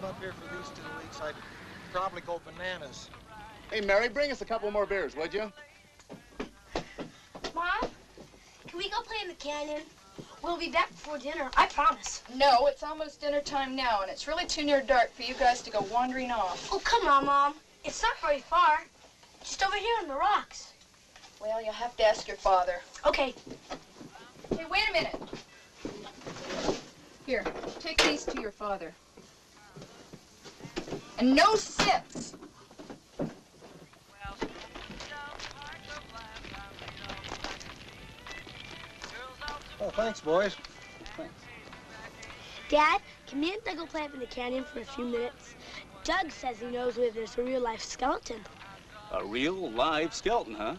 came up here for these 2 weeks, I'd probably go bananas. Hey, Mary, bring us a couple more beers, would you? Mom, can we go play in the canyon? We'll be back before dinner, I promise. No, it's almost dinner time now, and it's really too near dark for you guys to go wandering off. Oh, come on, Mom. It's not very far. Just over here on the rocks. Well, you'll have to ask your father. Okay. Hey, wait a minute. Here, take these to your father. And no sips. Oh, thanks, boys. Thanks. Dad, can me and Doug go play up in the canyon for a few minutes? Doug says he knows where there's a real-life skeleton. A real live skeleton, huh?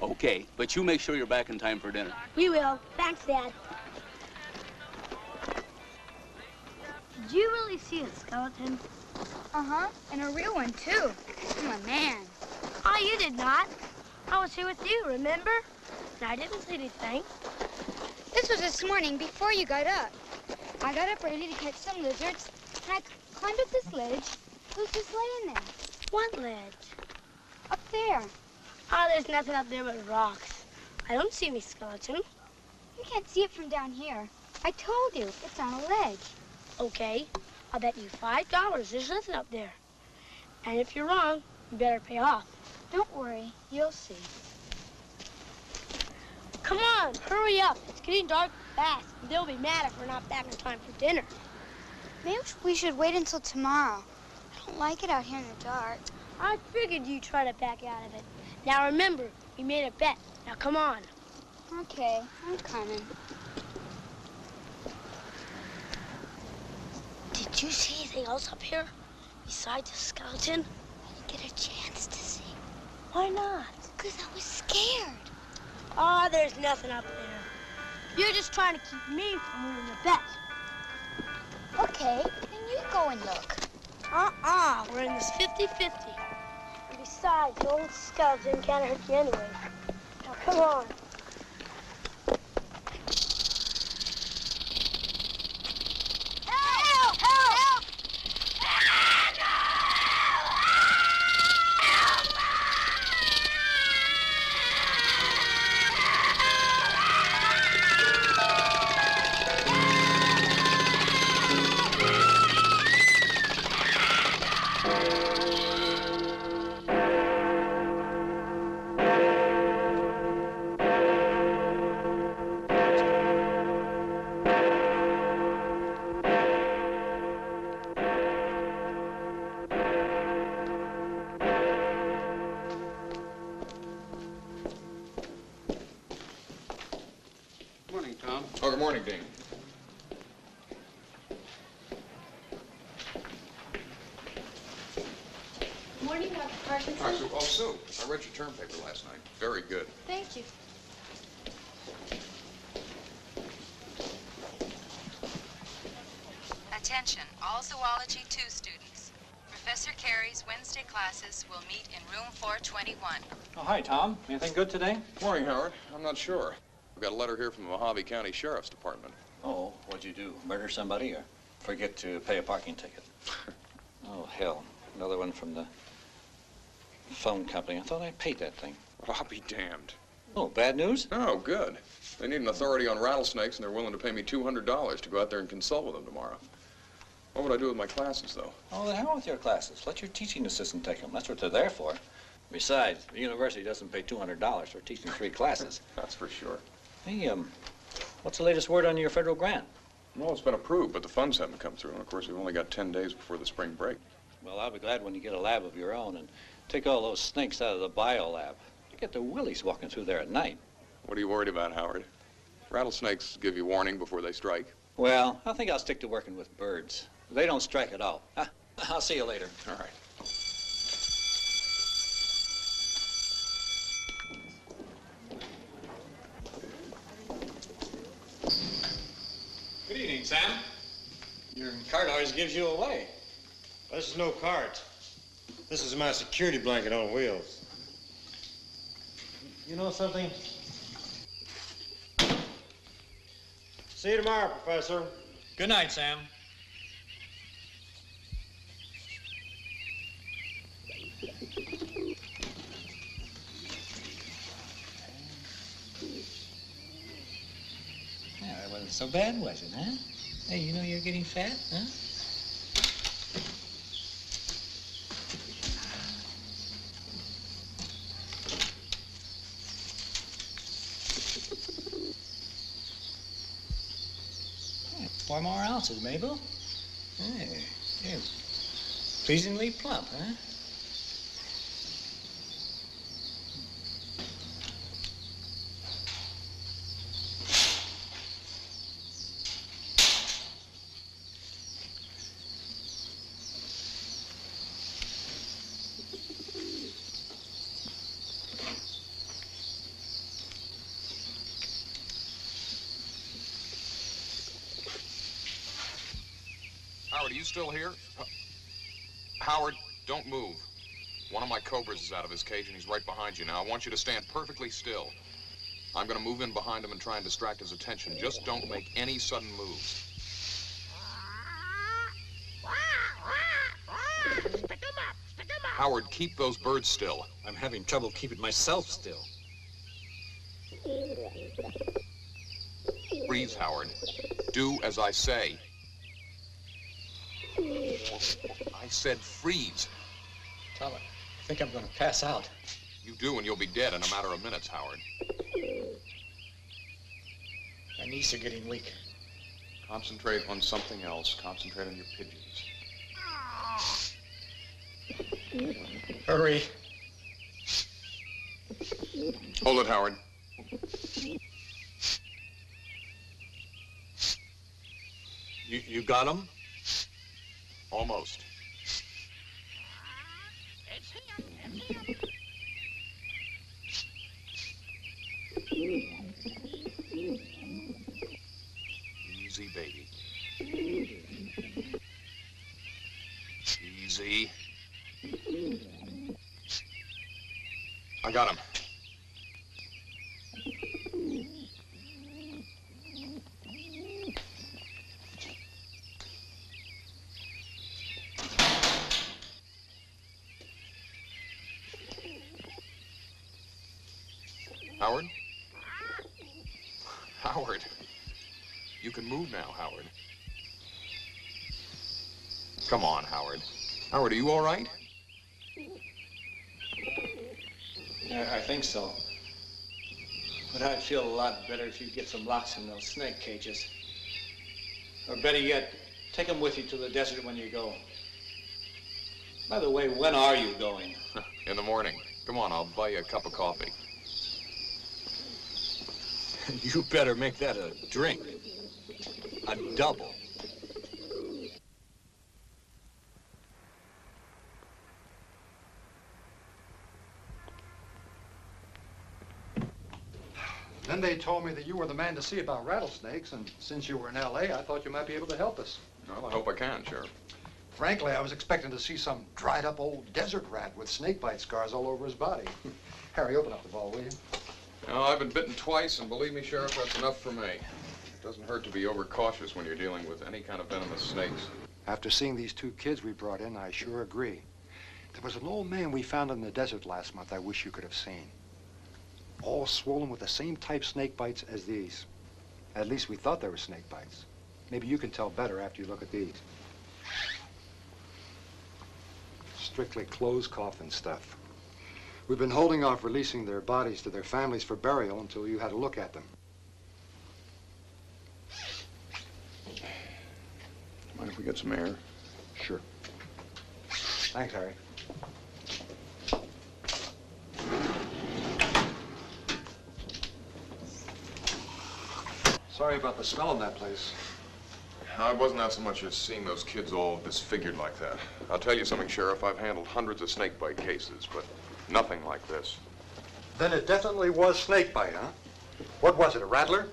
Okay, but you make sure you're back in time for dinner. We will. Thanks, Dad. Did you really see a skeleton? Uh-huh, and a real one, too. I'm a man. Oh, you did not. I was here with you, remember? And I didn't see anything. This was this morning before you got up. I got up ready to catch some lizards, and I climbed up this ledge. Who's just laying there? What ledge? Up there. Oh, there's nothing up there but rocks. I don't see any skeleton. You can't see it from down here. I told you, it's on a ledge. Okay, I'll bet you $5 there's nothing up there. And if you're wrong, you better pay off. Don't worry, you'll see. Come on, hurry up. It's getting dark fast, and they'll be mad if we're not back in time for dinner. Maybe we should wait until tomorrow. I don't like it out here in the dark. I figured you'd try to back out of it. Now remember, we made a bet. Now come on. Okay, I'm coming. Did you see anything else up here besides the skeleton? I didn't get a chance to see. Why not? Because I was scared. Oh, there's nothing up there. You're just trying to keep me from winning the bet. Okay, then you go and look. We're in this 50-50. And besides, the old skeleton can't hurt you anyway. Now, come on. Help! Help! Morning, Tom. Oh, good morning, Dean. Morning, Dr. Parkinson. Hi, Sue. Oh, Sue, I read your term paper last night. Very good. Thank you. Attention, all Zoology 2 students. Professor Carey's Wednesday classes will meet in room 421. Oh, hi, Tom. Anything good today? Morning, Howard. I'm not sure. I've got a letter here from the Mojave County Sheriff's Department. Oh, what'd you do? Murder somebody or forget to pay a parking ticket? Oh, hell. Another one from the phone company. I thought I paid that thing. Well, I'll be damned. Oh, bad news? Oh, good. They need an authority on rattlesnakes, and they're willing to pay me $200 to go out there and consult with them tomorrow. What would I do with my classes, though? Oh, the hell with your classes. Let your teaching assistant take them. That's what they're there for. Besides, the university doesn't pay $200 for teaching 3 classes. That's for sure. Hey, what's the latest word on your federal grant? Well, it's been approved, but the funds haven't come through. And, of course, we've only got 10 days before the spring break. Well, I'll be glad when you get a lab of your own and take all those snakes out of the bio lab. You get the willies walking through there at night. What are you worried about, Howard? Rattlesnakes give you warning before they strike. Well, I think I'll stick to working with birds. They don't strike at all. I'll see you later. All right. Good evening, Sam. Your cart always gives you away. This is no cart. This is my security blanket on wheels. You know something? See you tomorrow, Professor. Good night, Sam. Yeah, it wasn't so bad, was it, huh? Hey, you know you're getting fat, huh? Yeah, 4 more ounces, Mabel. Hey, you're pleasingly plump, huh? Howard, are you still here? Howard, don't move. One of my cobras is out of his cage and he's right behind you now. I want you to stand perfectly still. I'm going to move in behind him and try and distract his attention. Just don't make any sudden moves. Howard, keep those birds still. I'm having trouble keeping myself still. Freeze, Howard. Do as I say. I said freeze. Tyler, I think I'm going to pass out. You do, and you'll be dead in a matter of minutes, Howard. My knees are getting weak. Concentrate on something else. Concentrate on your pigeons. Hurry. Hold it, Howard. You got him? Almost. Easy, baby. Easy. I got him. Howard? Howard. You can move now, Howard. Come on, Howard. Howard, are you all right? Yeah, I think so. But I'd feel a lot better if you'd get some locks in those snake cages. Or better yet, take them with you to the desert when you go. By the way, when are you going? In the morning. Come on, I'll buy you a cup of coffee. You better make that a drink. A double. Then they told me that you were the man to see about rattlesnakes, and since you were in L.A., I thought you might be able to help us. Well, I hope I can, Sheriff. Frankly, I was expecting to see some dried-up old desert rat with snake bite scars all over his body. Harry, open up the ball, will you? No, I've been bitten twice, and believe me, Sheriff, that's enough for me. It doesn't hurt to be overcautious when you're dealing with any kind of venomous snakes. After seeing these 2 kids we brought in, I sure agree. There was an old man we found in the desert last month I wish you could have seen. All swollen with the same type snake bites as these. At least we thought they were snake bites. Maybe you can tell better after you look at these. Strictly closed coffin stuff. We've been holding off releasing their bodies to their families for burial until you had a look at them. Mind if we get some air? Sure. Thanks, Harry. Sorry about the smell in that place. I wasn't out so much as seeing those kids all disfigured like that. I'll tell you something, Sheriff. I've handled hundreds of snake bite cases, but nothing like this. Then it definitely was snake bite, huh? What was it, a rattler?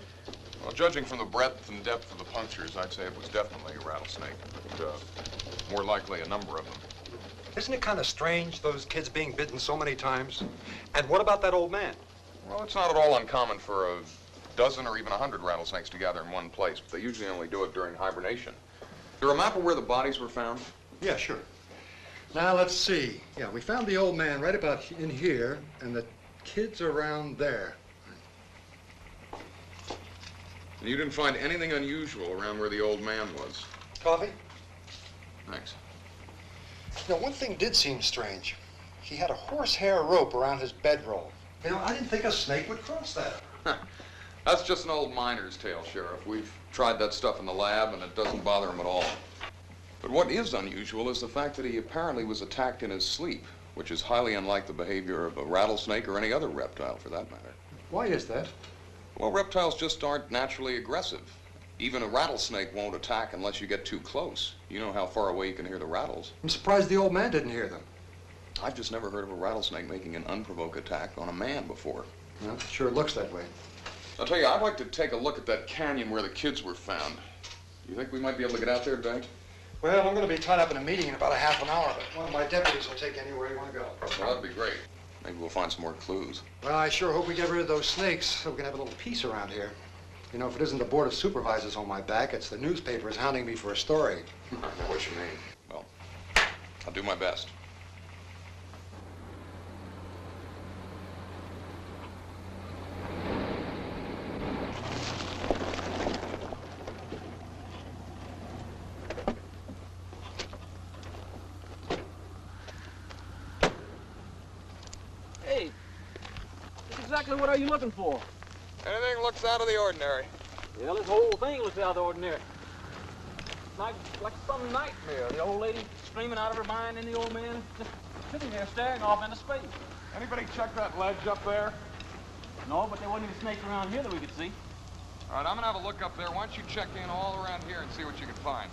Well, judging from the breadth and depth of the punctures, I'd say it was definitely a rattlesnake, but more likely a number of them. Isn't it kind of strange, those kids being bitten so many times? And what about that old man? Well, it's not at all uncommon for a dozen or even 100 rattlesnakes to gather in one place, but they usually only do it during hibernation. Is there a map of where the bodies were found? Yeah, sure. Now, let's see. Yeah, we found the old man right about in here, and the kids around there. And you didn't find anything unusual around where the old man was? Coffee? Thanks. You know, one thing did seem strange. He had a horsehair rope around his bedroll. You know, I didn't think a snake would cross that. That's just an old miner's tale, Sheriff. We've tried that stuff in the lab, and it doesn't bother him at all. But what is unusual is the fact that he apparently was attacked in his sleep, which is highly unlike the behavior of a rattlesnake or any other reptile, for that matter. Why is that? Well, reptiles just aren't naturally aggressive. Even a rattlesnake won't attack unless you get too close. You know how far away you can hear the rattles. I'm surprised the old man didn't hear them. I've just never heard of a rattlesnake making an unprovoked attack on a man before. Well, it sure looks that way. I'll tell you, I'd like to take a look at that canyon where the kids were found. You think we might be able to get out there today? Well, I'm going to be tied up in a meeting in about a half an hour, but one of my deputies will take you anywhere you want to go. Well, that'd be great. Maybe we'll find some more clues. Well, I sure hope we get rid of those snakes so we can have a little peace around here. You know, if it isn't the Board of Supervisors on my back, it's the newspapers hounding me for a story. I know what you mean. Well, I'll do my best. Hey, exactly what are you looking for? Anything looks out of the ordinary. Well, this whole thing looks out of the ordinary. Like some nightmare. The old lady screaming out of her mind and the old man just sitting there staring off into space. Anybody check that ledge up there? No, but there wasn't any snakes around here that we could see. All right, I'm gonna have a look up there. Why don't you check in all around here and see what you can find?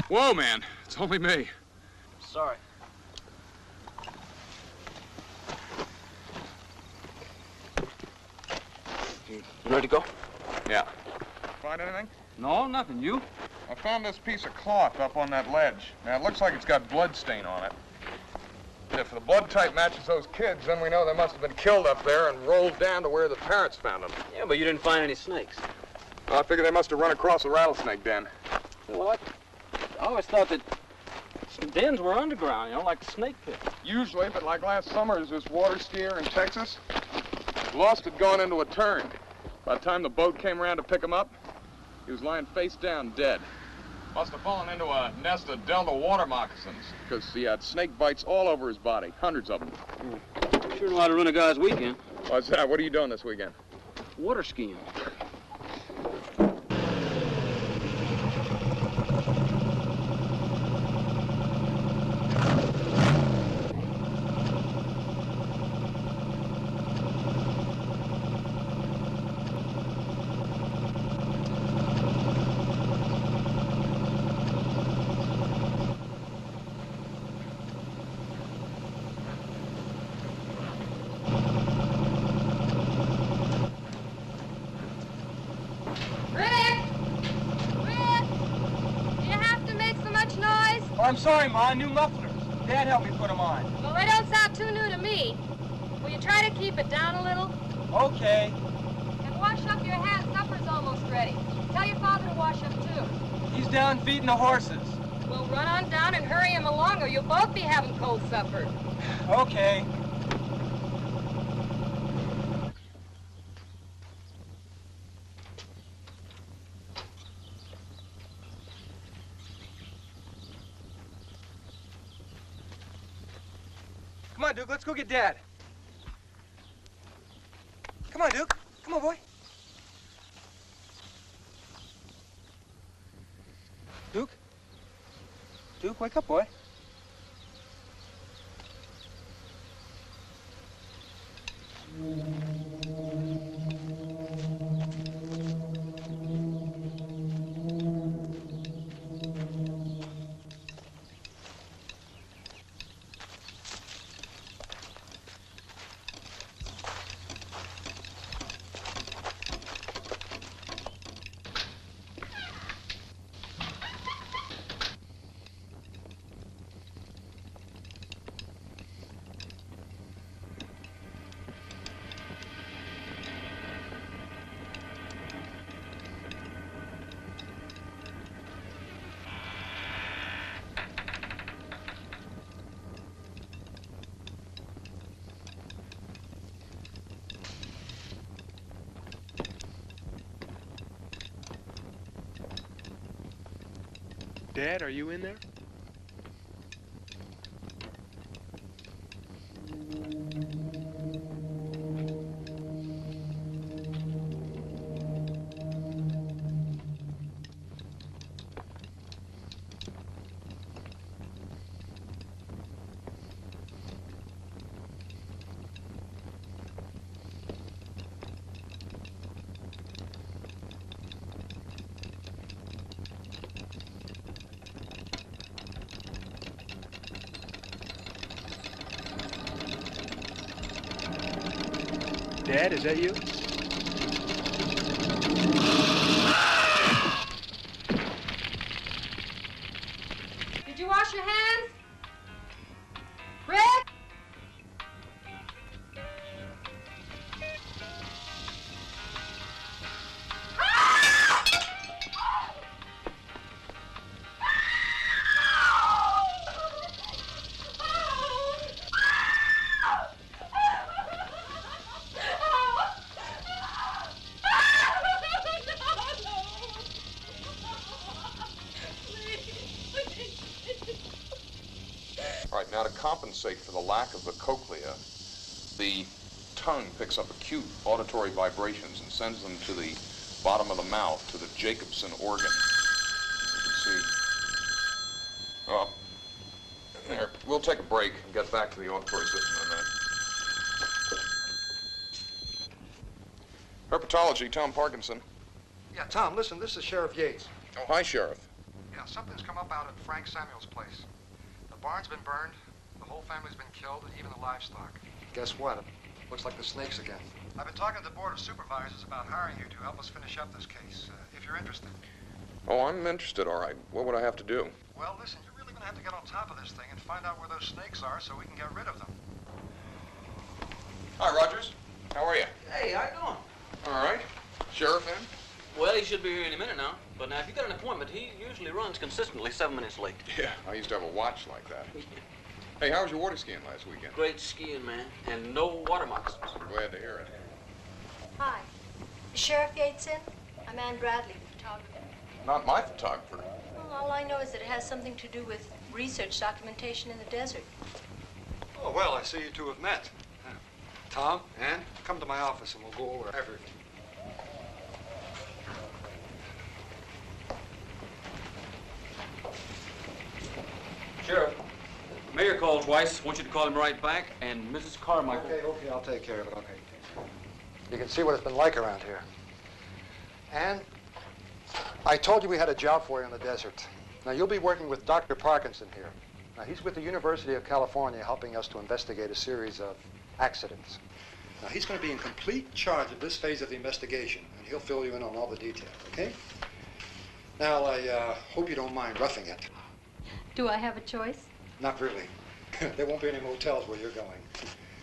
Whoa, man. It's only me. Sorry. You ready to go? Yeah. Find anything? No, nothing. You? I found this piece of cloth up on that ledge. Now, it looks like it's got blood stain on it. If the blood type matches those kids, then we know they must have been killed up there and rolled down to where the parents found them. Yeah, but you didn't find any snakes. Well, I figure they must have run across the rattlesnake den. Well, I always thought that dens were underground, you know, like the snake pit. Usually, but like last summer, there's this water skier in Texas. Lost had gone into a turn. By the time the boat came around to pick him up, he was lying face down, dead. Must have fallen into a nest of Delta water moccasins, because he had snake bites all over his body, hundreds of them. Sure know how to run a guy's weekend. What's that? What are you doing this weekend? Water skiing. I'm sorry, Ma, new mufflers. Dad helped me put them on. Well, they don't sound too new to me. Will you try to keep it down a little? Okay. And wash up your hands. Supper's almost ready. Tell your father to wash up, too. He's down feeding the horses. Well, run on down and hurry him along, or you'll both be having cold supper. Okay. on, Duke, let's go get Dad. Come on, Duke. Come on, boy. Duke? Duke, wake up, boy. Dad, are you in there? Dad, is that you? Did you wash your hands? Rick? All right, now to compensate for the lack of the cochlea, the tongue picks up acute auditory vibrations and sends them to the bottom of the mouth, to the Jacobson organ. You can see. Oh, there. We'll take a break and get back to the auditory system in a minute. Herpetology, Tom Parkinson. Yeah, Tom, listen, this is Sheriff Yates. Oh, hi, Sheriff. Yeah, something's come up out at Frank Samuel's place. The barn's been burned, the whole family's been killed, and even the livestock. Guess what? It looks like the snakes again. I've been talking to the Board of Supervisors about hiring you to help us finish up this case, if you're interested. Oh, I'm interested, all right. What would I have to do? Well, listen, you're really going to have to get on top of this thing and find out where those snakes are so we can get rid of them. Hi, Rogers. How are you? Hey, how you doing? All right. Sheriff in? Well, he should be here any minute now. But now, if you got an appointment, he usually runs consistently 7 minutes late. Yeah, I used to have a watch like that. Hey, how was your water skiing last weekend? Great skiing, man. And no water moccasins. I'm glad to hear it. Hi. Is Sheriff Yates in? I'm Ann Bradley, the photographer. Not my photographer. Well, all I know is that it has something to do with research documentation in the desert. Oh, well, I see you two have met. Tom, Ann, come to my office and we'll go over everything. Sheriff, Mayor called twice. Want you to call him right back. And Mrs. Carmichael. Okay, I'll take care of it, okay. You can see what it's been like around here. And I told you we had a job for you in the desert. Now, you'll be working with Dr. Parkinson here. Now, he's with the University of California helping us to investigate a series of accidents. Now, he's going to be in complete charge of this phase of the investigation, and he'll fill you in on all the details, okay? Now, I hope you don't mind roughing it. Do I have a choice? Not really. There won't be any motels where you're going.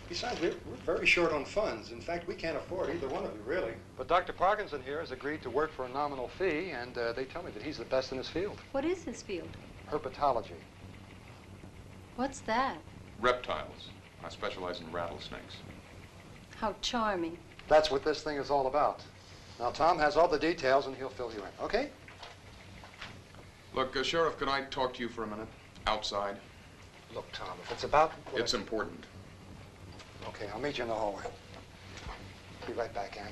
Besides, we're very short on funds. In fact, we can't afford either one of you, really. But Dr. Parkinson here has agreed to work for a nominal fee, and they tell me that he's the best in his field. What is his field? Herpetology. What's that? Reptiles. I specialize in rattlesnakes. How charming. That's what this thing is all about. Now, Tom has all the details, and he'll fill you in, okay? Look, Sheriff, could I talk to you for a minute? Outside? Look, Tom, if it's about... It's important. Okay, I'll meet you in the hallway. Be right back, Ann.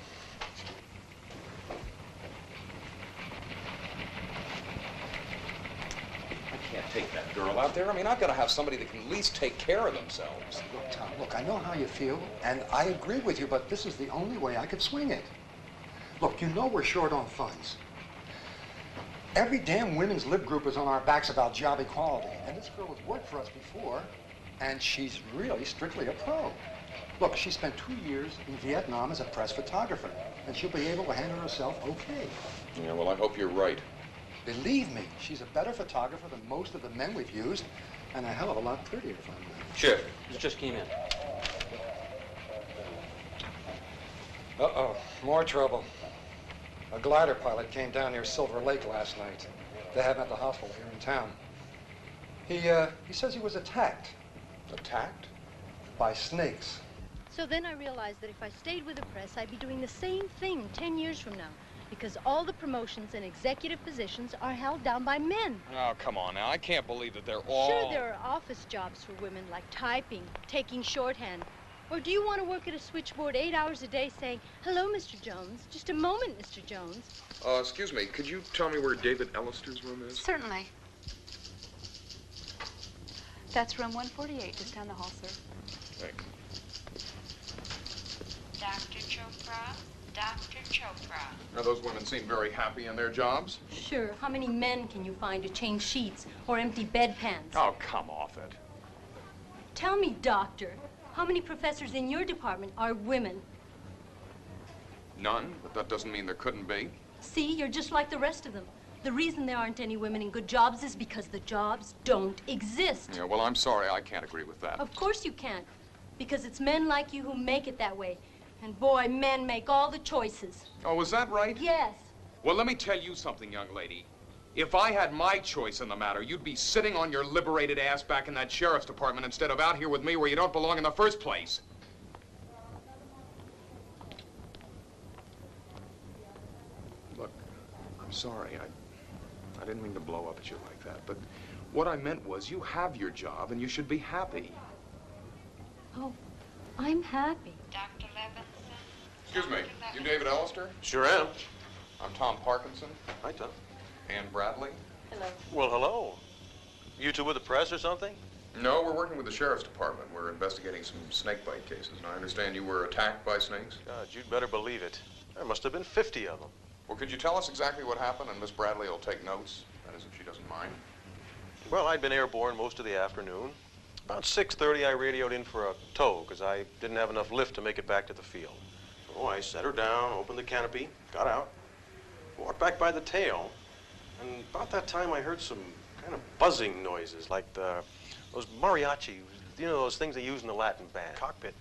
I can't take that girl out there. I mean, I've got to have somebody that can at least take care of themselves. Look, Tom, look, I know how you feel, and I agree with you, but this is the only way I could swing it. Look, you know we're short on funds. Every damn women's lib group is on our backs about job equality, and this girl has worked for us before, and she's really strictly a pro. Look, she spent 2 years in Vietnam as a press photographer, and she'll be able to handle herself okay. Yeah, well, I hope you're right. Believe me, she's a better photographer than most of the men we've used, and a hell of a lot prettier, if I'm not. Sheriff, this just came in. Uh-oh, more trouble. A glider pilot came down near Silver Lake last night. They have him at the hospital here in town. He says he was attacked. Attacked? By snakes. So then I realized that if I stayed with the press, I'd be doing the same thing 10 years from now. Because all the promotions and executive positions are held down by men. Oh, come on now. I can't believe that they're all... Sure, there are office jobs for women, like typing, taking shorthand. Or do you want to work at a switchboard 8 hours a day saying, "Hello, Mr. Jones. Just a moment, Mr. Jones." Excuse me. Could you tell me where David Ellister's room is? Certainly. That's room 148, just down the hall, sir. Thanks. Dr. Chopra, Dr. Chopra. Now, those women seem very happy in their jobs. Sure. How many men can you find to change sheets or empty bedpans? Oh, come off it. Tell me, doctor, how many professors in your department are women? None, but that doesn't mean there couldn't be. See, you're just like the rest of them. The reason there aren't any women in good jobs is because the jobs don't exist. Yeah, well, I'm sorry. I can't agree with that. Of course you can't, because it's men like you who make it that way. And boy, men make all the choices. Oh, is that right? Yes. Well, let me tell you something, young lady. If I had my choice in the matter, you'd be sitting on your liberated ass back in that sheriff's department instead of out here with me where you don't belong in the first place. Look, I'm sorry. I didn't mean to blow up at you like that, but what I meant was you have your job and you should be happy. Oh, I'm happy. Dr. Levinson. Excuse me, you David Ellister? Sure am. I'm Tom Parkinson. Hi, Tom. Ann Bradley. Hello. Well, hello. You two with the press or something? No, we're working with the sheriff's department. We're investigating some snake bite cases, and I understand you were attacked by snakes? God, you'd better believe it. There must have been 50 of them. Well, could you tell us exactly what happened, and Miss Bradley will take notes? That is, if she doesn't mind. Well, I'd been airborne most of the afternoon. About 6:30, I radioed in for a tow, because I didn't have enough lift to make it back to the field. So I set her down, opened the canopy, got out, walked back by the tail, and about that time I heard some kind of buzzing noises, like those mariachi, you know, those things they use in the Latin band, cockpit.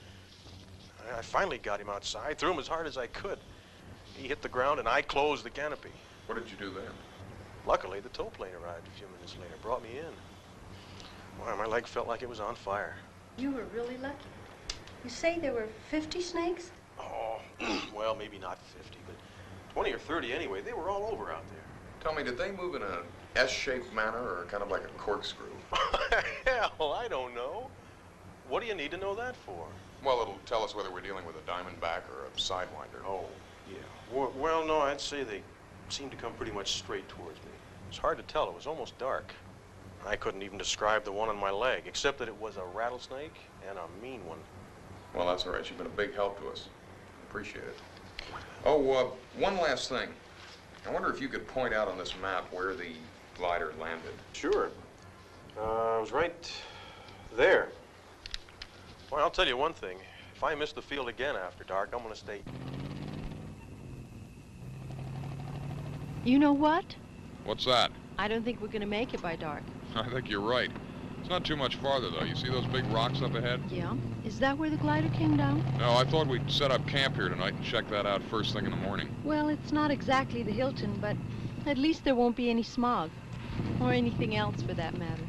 I finally got him outside, threw him as hard as I could. He hit the ground, and I closed the canopy. What did you do then? Luckily, the tow plane arrived a few minutes later, brought me in. Why, my leg felt like it was on fire. You were really lucky. You say there were 50 snakes? Oh, well, maybe not 50, but 20 or 30 anyway. They were all over out there. Tell me, did they move in an S-shaped manner or kind of like a corkscrew? Hell, I don't know. What do you need to know that for? Well, it'll tell us whether we're dealing with a diamondback or a sidewinder. Oh, yeah. Well, no, I'd say they seemed to come pretty much straight towards me. It's hard to tell. It was almost dark. I couldn't even describe the one on my leg, except that it was a rattlesnake and a mean one. Well, that's all right. You've been a big help to us. Appreciate it. Oh, one last thing. I wonder if you could point out on this map where the glider landed. Sure. It was right there. Well, I'll tell you one thing. If I miss the field again after dark, I'm going to stay. You know what? What's that? I don't think we're going to make it by dark. I think you're right. It's not too much farther, though. You see those big rocks up ahead? Yeah? Is that where the glider came down? No, I thought we'd set up camp here tonight and check that out first thing in the morning. Well, it's not exactly the Hilton, but at least there won't be any smog. Or anything else, for that matter.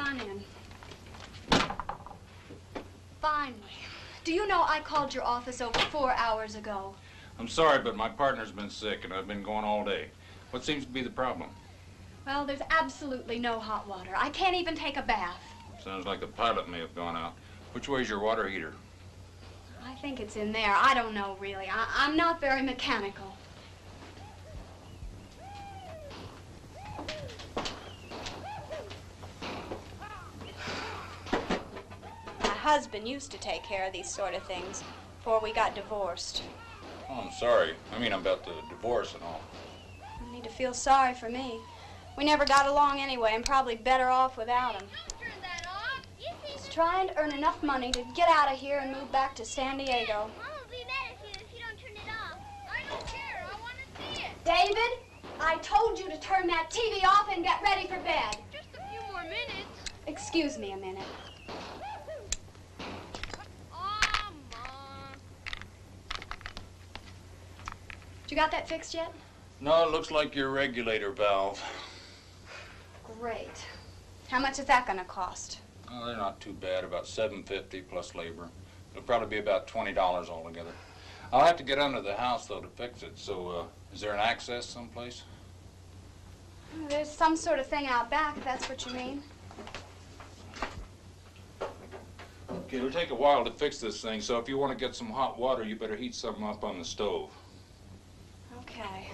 on in. Finally. Do you know I called your office over 4 hours ago? I'm sorry, but my partner's been sick and I've been gone all day. What seems to be the problem? Well, there's absolutely no hot water. I can't even take a bath. Sounds like the pilot may have gone out. Which way's your water heater? I think it's in there. I don't know, really. I'm not very mechanical. My husband used to take care of these sort of things before we got divorced. Oh, I'm sorry. I mean about the divorce and all. You need to feel sorry for me. We never got along anyway, and probably better off without him. He's trying to earn enough money to get out of here and move back to San Diego. Mom will be mad at you if you don't turn it off. I don't care. I want to see it. David, I told you to turn that TV off and get ready for bed. Just a few more minutes. Excuse me a minute. Oh, Mom. You got that fixed yet? No, it looks like your regulator valve. Great. How much is that going to cost? Oh, they're not too bad, about $7.50 plus labor. It'll probably be about $20 altogether. I'll have to get under the house, though, to fix it. So, is there an access someplace? There's some sort of thing out back, if that's what you mean. Okay, it'll take a while to fix this thing, so if you want to get some hot water, you better heat something up on the stove. Okay.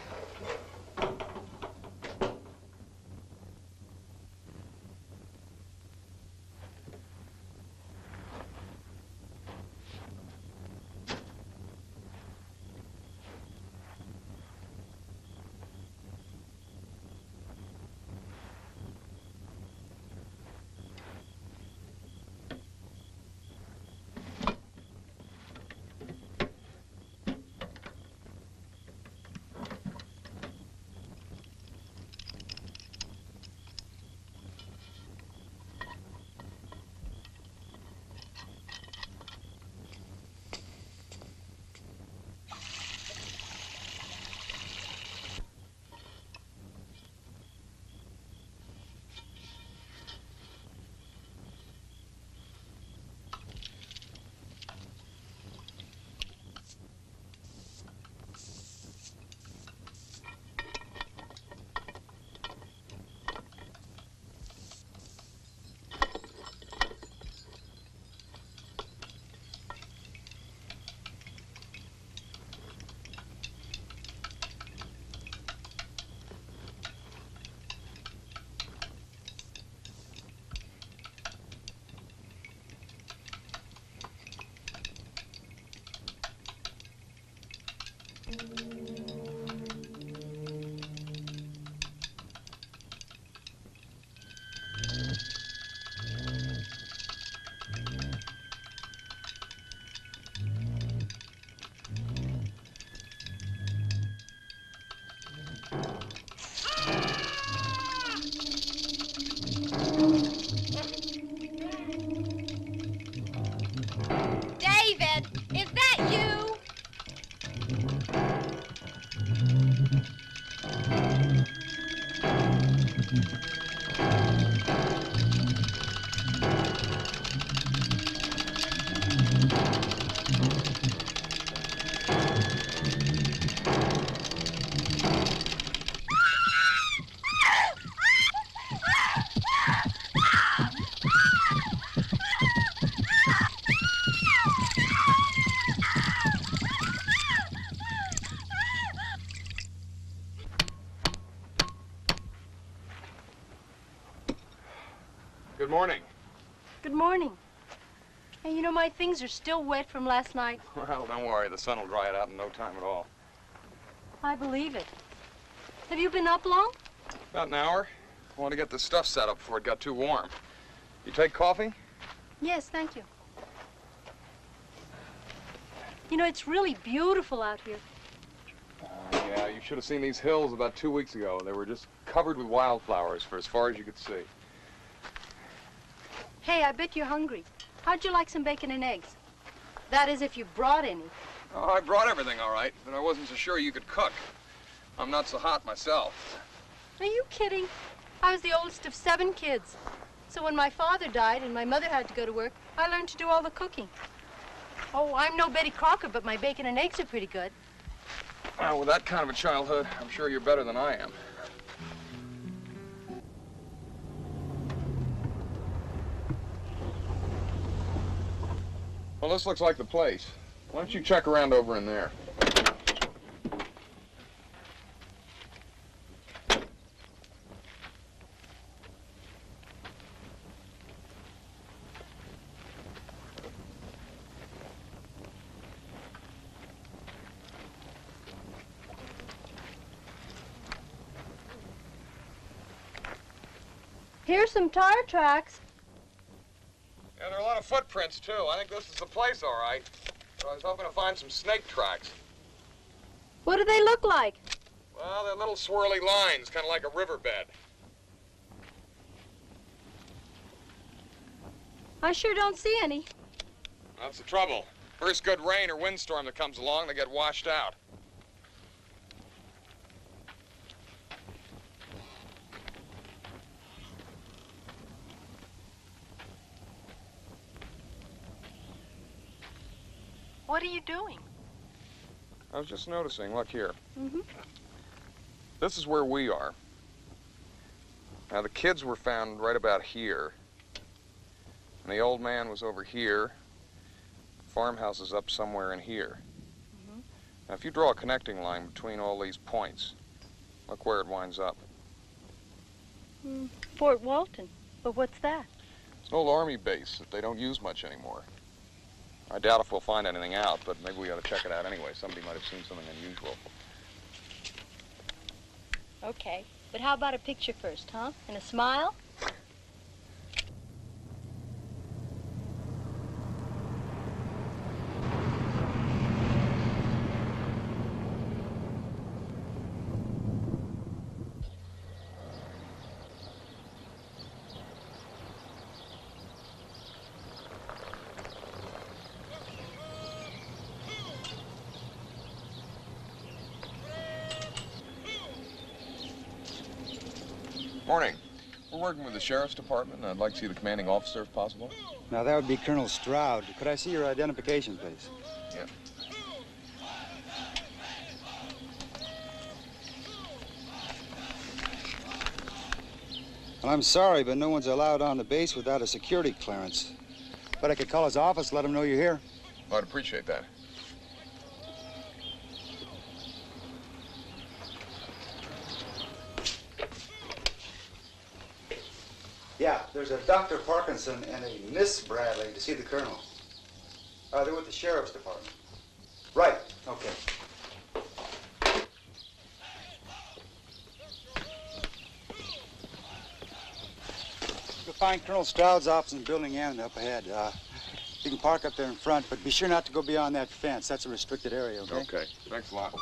David, is that you? Good morning. Good morning. Hey, you know, my things are still wet from last night. Well, don't worry. The sun will dry it out in no time at all. I believe it. Have you been up long? About an hour. I want to get the stuff set up before it got too warm. You take coffee? Yes, thank you. You know, it's really beautiful out here. Yeah, you should have seen these hills about 2 weeks ago. They were just covered with wildflowers for as far as you could see. Hey, I bet you're hungry. How'd you like some bacon and eggs? That is, if you brought any. Oh, I brought everything all right, but I wasn't so sure you could cook. I'm not so hot myself. Are you kidding? I was the oldest of 7 kids. So when my father died and my mother had to go to work, I learned to do all the cooking. Oh, I'm no Betty Crocker, but my bacon and eggs are pretty good. Well, with that kind of a childhood, I'm sure you're better than I am. Well, this looks like the place. Why don't you check around over in there? Here's some tire tracks. Yeah, there are a lot of footprints, too. I think this is the place, all right. But I was hoping to find some snake tracks. What do they look like? Well, they're little swirly lines, kind of like a riverbed. I sure don't see any. That's the trouble. First good rain or windstorm that comes along, they get washed out. What are you doing? I was just noticing. Look here. Mm-hmm. This is where we are. Now, the kids were found right about here. And the old man was over here. The farmhouse is up somewhere in here. Mm-hmm. Now, if you draw a connecting line between all these points, look where it winds up. Fort Walton. But what's that? It's an old army base that they don't use much anymore. I doubt if we'll find anything out, but maybe we ought to check it out anyway. Somebody might have seen something unusual. Okay. But how about a picture first, huh? And a smile? Morning. We're working with the Sheriff's Department, and I'd like to see the commanding officer if possible. Now, that would be Colonel Stroud. Could I see your identification, please? Yeah. Well, I'm sorry, but no one's allowed on the base without a security clearance. But I could call his office, let him know you're here. Well, I'd appreciate that. Yeah, there's a Dr. Parkinson and a Miss Bradley to see the Colonel. They're with the Sheriff's Department. Right, okay. You'll find Colonel Stroud's office in the building and up ahead. You can park up there in front, but be sure not to go beyond that fence. That's a restricted area, okay? Okay, thanks a lot.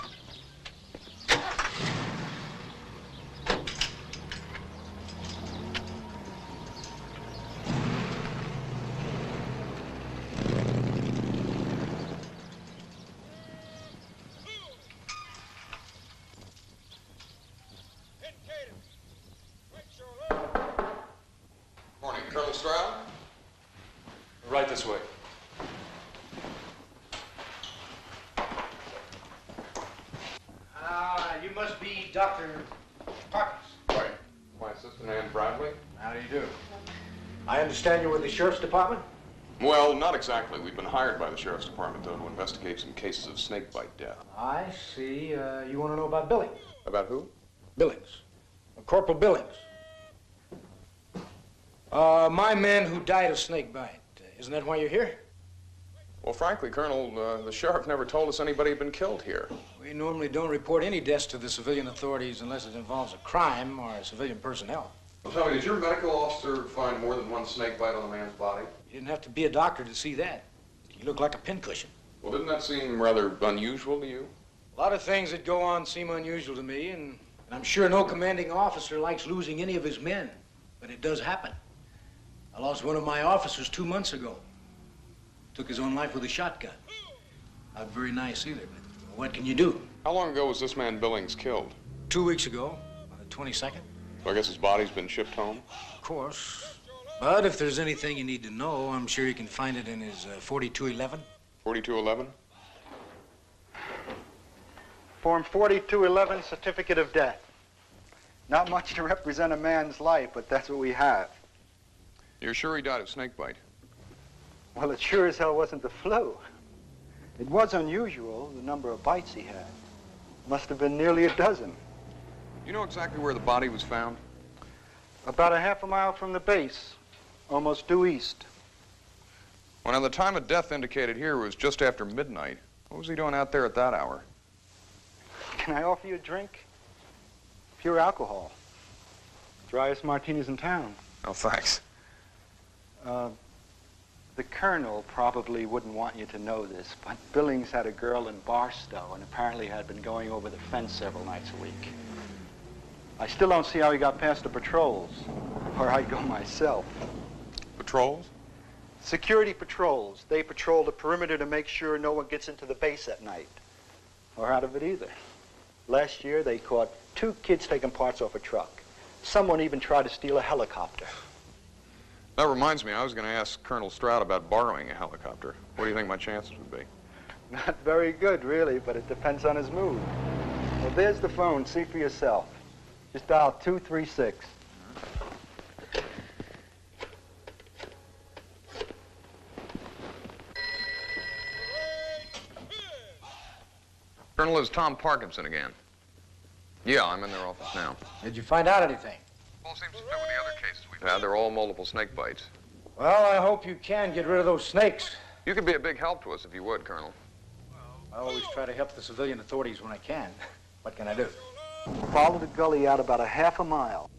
Morning, Colonel Stroud. Right this way. You must be Dr. Parkinson. Right. My assistant, Ann Bradley. How do you do? I understand you're with the Sheriff's Department? Well, not exactly. We've been hired by the Sheriff's Department, though, to investigate some cases of snakebite death. I see. You want to know about Billings? About who? Billings. Corporal Billings. My man who died of snakebite. Isn't that why you're here? Well, frankly, Colonel, the sheriff never told us anybody had been killed here. We normally don't report any deaths to the civilian authorities unless it involves a crime or civilian personnel. Well, tell me, did your medical officer find more than one snakebite on the man's body? You didn't have to be a doctor to see that. You look like a pincushion. Well, didn't that seem rather unusual to you? A lot of things that go on seem unusual to me, and I'm sure no commanding officer likes losing any of his men. But it does happen. I lost one of my officers 2 months ago. Took his own life with a shotgun. Not very nice either, but what can you do? How long ago was this man Billings killed? 2 weeks ago, on the 22nd. So I guess his body's been shipped home? Of course. But if there's anything you need to know, I'm sure you can find it in his 4211. 4211? Form 4211, certificate of death. Not much to represent a man's life, but that's what we have. You're sure he died of snake bite? Well, it sure as hell wasn't the flu. It was unusual, the number of bites he had. Must have been nearly a dozen. You know exactly where the body was found? About a half a mile from the base, almost due east. Well, now, the time of death indicated here was just after midnight. What was he doing out there at that hour? Can I offer you a drink? Pure alcohol. Driest martinis in town. Oh, thanks. The colonel probably wouldn't want you to know this, but Billings had a girl in Barstow and apparently had been going over the fence several nights a week. I still don't see how he got past the patrols, or I'd go myself. Patrols? Security patrols. They patrol the perimeter to make sure no one gets into the base at night, or out of it either. Last year, they caught 2 kids taking parts off a truck. Someone even tried to steal a helicopter. That reminds me, I was going to ask Colonel Stroud about borrowing a helicopter. What do you think my chances would be? Not very good, really, but it depends on his mood. Well, there's the phone. See for yourself. Just dial 236. Colonel, is Tom Parkinson again? Yeah, I'm in their office now. Did you find out anything? All seems to fit with the other cases we've had. They're all multiple snake bites. Well, I hope you can get rid of those snakes. You could be a big help to us if you would, Colonel. I always try to help the civilian authorities when I can. What can I do? Follow the gully out about a half a mile.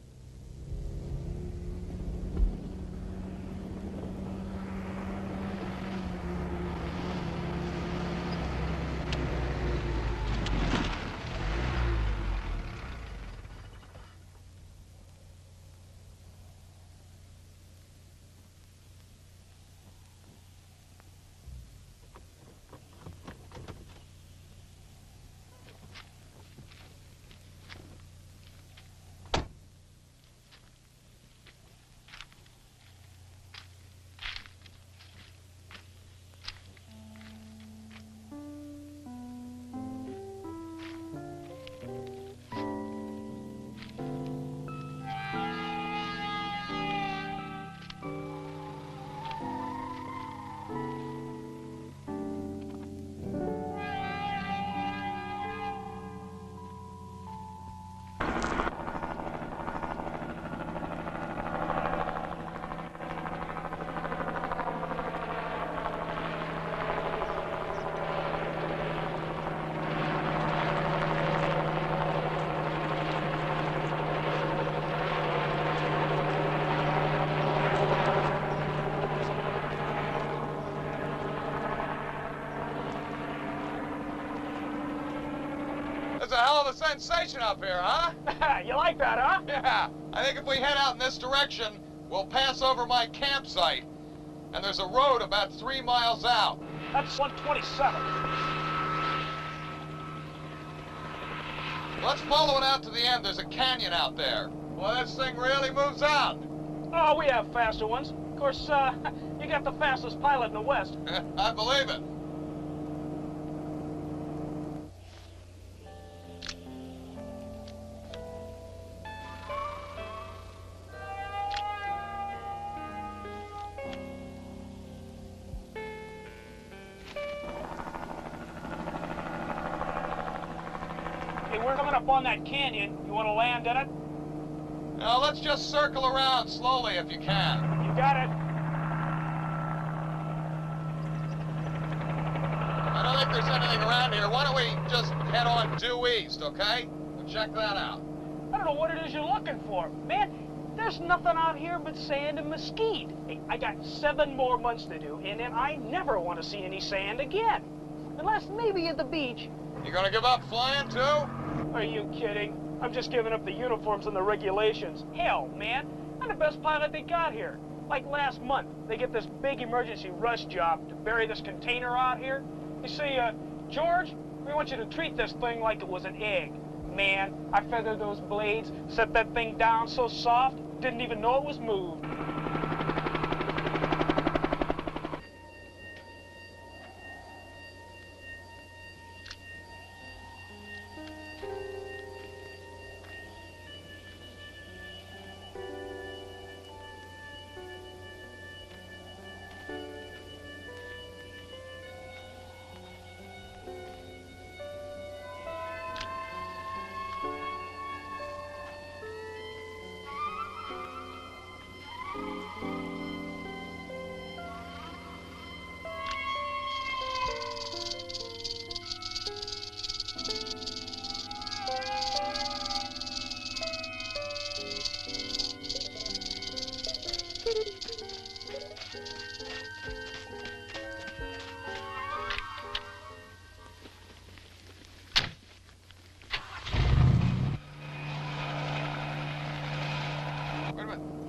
It's a hell of a sensation up here, huh? You like that, huh? Yeah. I think if we head out in this direction, we'll pass over my campsite. And there's a road about 3 miles out. That's 127. Let's follow it out to the end. There's a canyon out there. Well, this thing really moves out. Oh, we have faster ones. Of course, you got the fastest pilot in the West. I believe it. We're coming up on that canyon. You want to land in it? Now, let's just circle around slowly if you can. You got it. I don't think there's anything around here. Why don't we just head on due east, okay? We'll check that out. I don't know what it is you're looking for. Man, there's nothing out here but sand and mesquite. Hey, I got 7 more months to do, and then I never want to see any sand again. Unless maybe at the beach. You gonna give up flying, too? Are you kidding? I'm just giving up the uniforms and the regulations. Hell, man, I'm the best pilot they got here. Like last month, they get this big emergency rush job to bury this container out here. You see, George, we want you to treat this thing like it was an egg. Man, I feathered those blades, set that thing down so soft, didn't even know it was moved.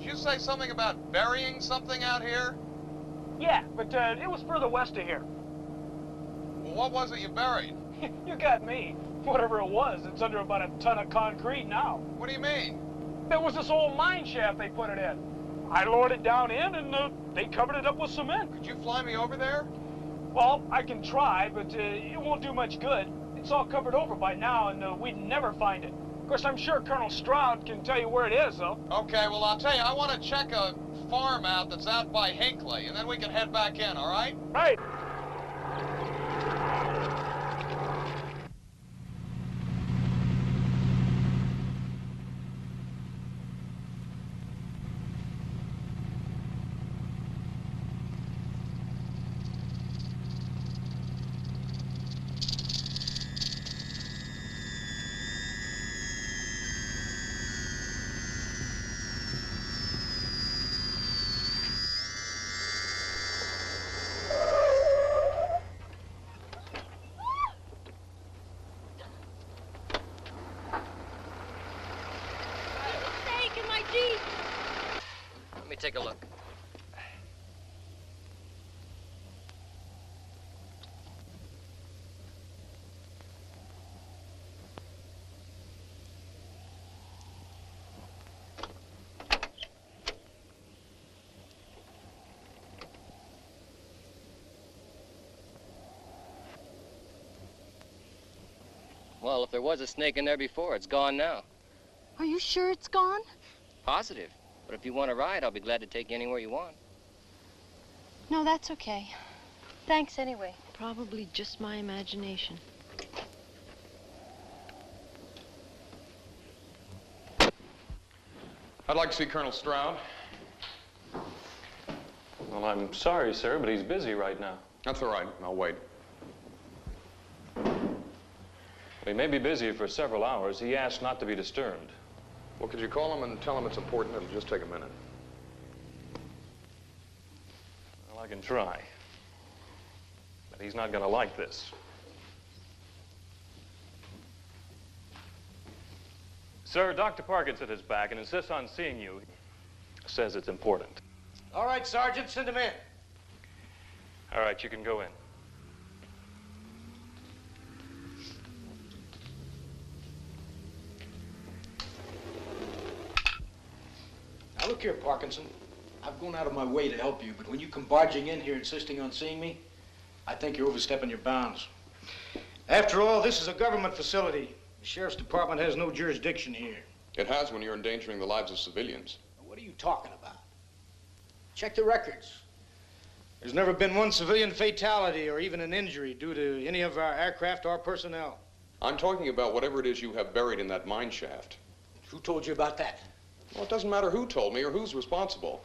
Did you say something about burying something out here? Yeah, but it was further west of here. Well, what was it you buried? You got me. Whatever it was, it's under about a ton of concrete now. What do you mean? There was this old mine shaft they put it in. I lowered it down in, and they covered it up with cement. Could you fly me over there? Well, I can try, but it won't do much good. It's all covered over by now, and we'd never find it. Of course, I'm sure Colonel Stroud can tell you where it is, though. Okay, well, I'll tell you, I want to check a farm out that's out by Hinckley, and then we can head back in, all right? Right. Take a look. Well, if there was a snake in there before, it's gone now. Are you sure it's gone? Positive. But if you want a ride, I'll be glad to take you anywhere you want. No, that's okay. Thanks anyway. Probably just my imagination. I'd like to see Colonel Stroud. Well, I'm sorry, sir, but he's busy right now. That's all right. I'll wait. He may be busy for several hours. He asked not to be disturbed. Well, could you call him and tell him it's important? It'll just take a minute. Well, I can try. But he's not going to like this. Sir, Dr. Parkinson is back and insists on seeing you. Says it's important. All right, Sergeant, send him in. All right, you can go in. Now, look here, Parkinson. I've gone out of my way to help you, but when you come barging in here insisting on seeing me, I think you're overstepping your bounds. After all, this is a government facility. The Sheriff's Department has no jurisdiction here. It has when you're endangering the lives of civilians. What are you talking about? Check the records. There's never been one civilian fatality or even an injury due to any of our aircraft or personnel. I'm talking about whatever it is you have buried in that mine shaft. Who told you about that? Well, it doesn't matter who told me or who's responsible.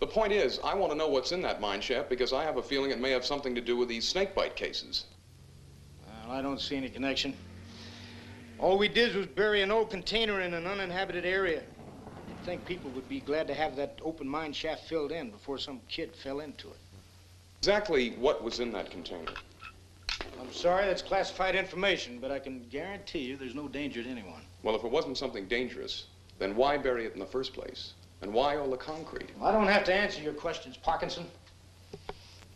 The point is, I want to know what's in that mine shaft because I have a feeling it may have something to do with these snakebite cases. Well, I don't see any connection. All we did was bury an old container in an uninhabited area. You'd think people would be glad to have that open mine shaft filled in before some kid fell into it. Exactly what was in that container? I'm sorry, that's classified information, but I can guarantee you there's no danger to anyone. Well, if it wasn't something dangerous, then why bury it in the first place? And why all the concrete? Well, I don't have to answer your questions, Parkinson.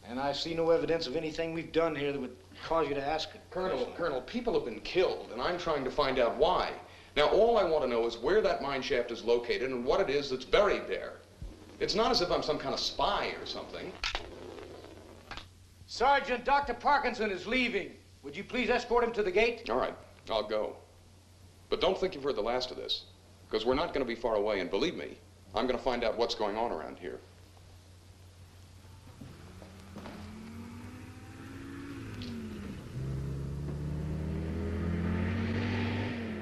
And I see no evidence of anything we've done here that would cause you to ask it. Colonel, people have been killed, and I'm trying to find out why. Now, all I want to know is where that mine shaft is located and what it is that's buried there. It's not as if I'm some kind of spy or something. Sergeant, Dr. Parkinson is leaving. Would you please escort him to the gate? All right, I'll go. But don't think you've heard the last of this, because we're not going to be far away, and believe me, I'm going to find out what's going on around here.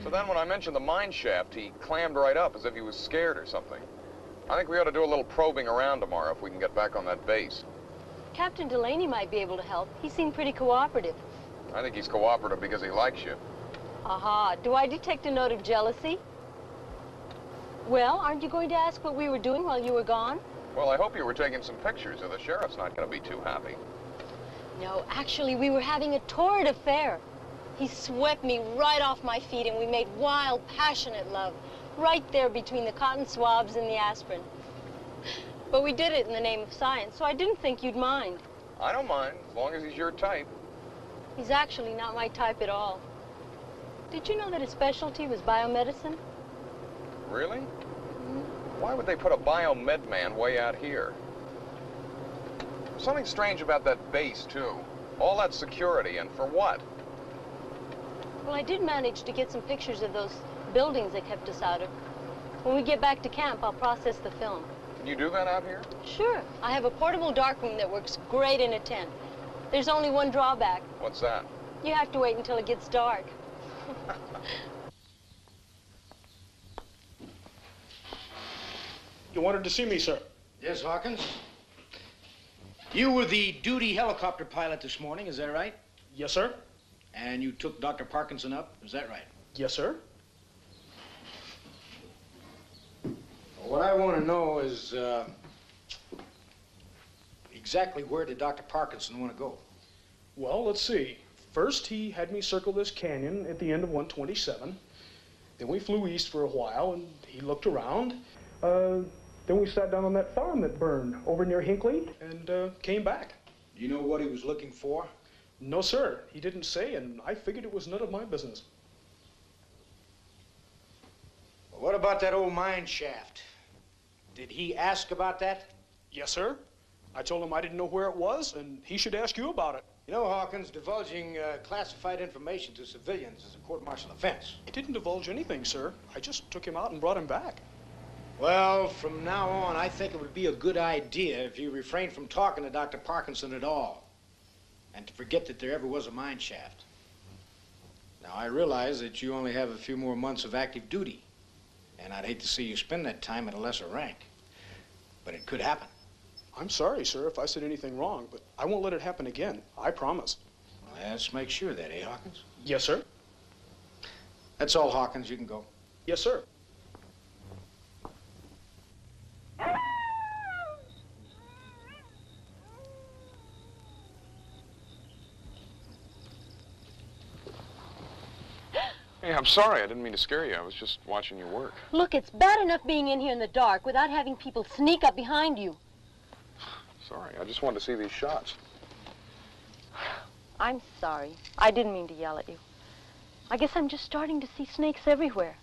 So then when I mentioned the mine shaft, he clammed right up as if he was scared or something. I think we ought to do a little probing around tomorrow if we can get back on that base. Captain Delaney might be able to help. He seemed pretty cooperative. I think he's cooperative because he likes you. Aha. Do I detect a note of jealousy? Well, aren't you going to ask what we were doing while you were gone? Well, I hope you were taking some pictures, or the sheriff's not going to be too happy. No, actually, we were having a torrid affair. He swept me right off my feet, and we made wild, passionate love, right there between the cotton swabs and the aspirin. But we did it in the name of science, so I didn't think you'd mind. I don't mind, as long as he's your type. He's actually not my type at all. Did you know that his specialty was biomedicine? Really? Why would they put a biomed man way out here? Something strange about that base, too. All that security, and for what? Well, I did manage to get some pictures of those buildings they kept us out of. When we get back to camp, I'll process the film. Can you do that out here? Sure. I have a portable darkroom that works great in a tent. There's only one drawback. What's that? You have to wait until it gets dark. You wanted to see me, sir? Yes, Hawkins. You were the duty helicopter pilot this morning, is that right? Yes, sir. And you took Dr. Parkinson up, is that right? Yes, sir. What I want to know is exactly where did Dr. Parkinson want to go? Well, let's see. First, he had me circle this canyon at the end of 127. Then we flew east for a while, and he looked around. Then we sat down on that farm that burned over near Hinckley and came back. You know what he was looking for? No, sir. He didn't say, and I figured it was none of my business. Well, what about that old mine shaft? Did he ask about that? Yes, sir. I told him I didn't know where it was, and he should ask you about it. You know, Hawkins, divulging classified information to civilians is a court-martial offense. I didn't divulge anything, sir. I just took him out and brought him back. Well, from now on, I think it would be a good idea if you refrained from talking to Dr. Parkinson at all, and to forget that there ever was a mine shaft. Now, I realize that you only have a few more months of active duty, and I'd hate to see you spend that time at a lesser rank, but it could happen. I'm sorry, sir, if I said anything wrong, but I won't let it happen again. I promise. Well, let's make sure of that, eh, Hawkins? Yes, sir. That's all, Hawkins. You can go. Yes, sir. Hey, I'm sorry. I didn't mean to scare you. I was just watching you work. Look, it's bad enough being in here in the dark without having people sneak up behind you. Sorry. I just wanted to see these shots. I'm sorry. I didn't mean to yell at you. I guess I'm just starting to see snakes everywhere.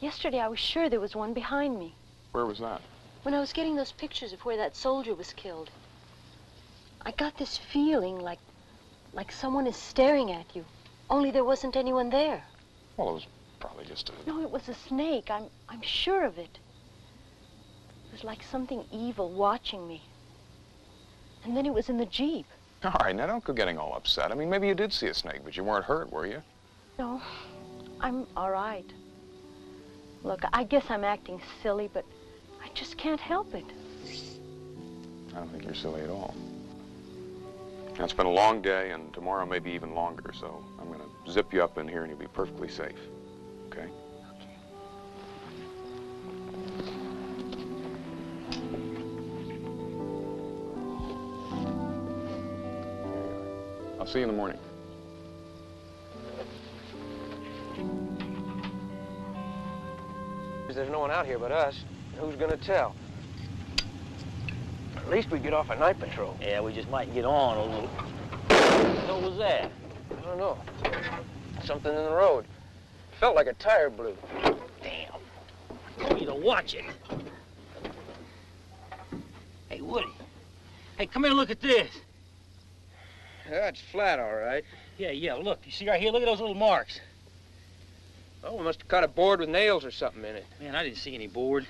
Yesterday, I was sure there was one behind me. Where was that? When I was getting those pictures of where that soldier was killed, I got this feeling like someone is staring at you, only there wasn't anyone there. Well, it was probably just a... No, it was a snake. I'm sure of it. It was like something evil watching me. And then it was in the Jeep. All right, now don't go getting all upset. I mean, maybe you did see a snake, but you weren't hurt, were you? No, I'm all right. Look, I guess I'm acting silly, but I just can't help it. I don't think you're silly at all. Now, it's been a long day, and tomorrow may be even longer, so I'm going to zip you up in here and you'll be perfectly safe, okay? I'll see you in the morning. There's no one out here but us. Who's gonna tell? At least we get off a night patrol. Yeah, we just might get on a little. What was that? I don't know. Something in the road. Felt like a tire blew. Damn. Told you to watch it. Hey, Woody. Hey, come here and look at this. Yeah, it's flat, all right. Yeah, look. You see right here? Look at those little marks. Oh, we must have caught a board with nails or something in it. Man, I didn't see any board.